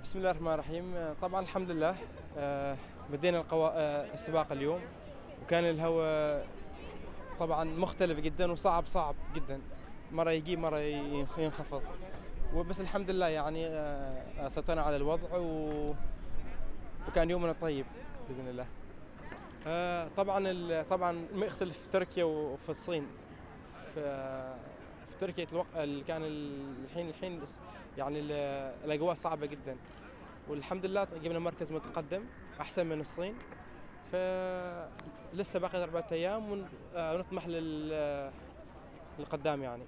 بسم الله الرحمن الرحيم. طبعا الحمد لله. بدينا السباق اليوم، وكان الهواء طبعا مختلف جدا وصعب جدا، مرة يجي مرة ينخفض، وبس الحمد لله يعني سيطرنا على الوضع وكان يومنا طيب بإذن الله. طبعا ما يختلف في تركيا وفي الصين. في تركيا كان الحين يعني الأجواء صعبة جدا، والحمد لله جبنا مركز متقدم أحسن من الصين. فلسه باقي 4 أيام ونطمح للقدام يعني.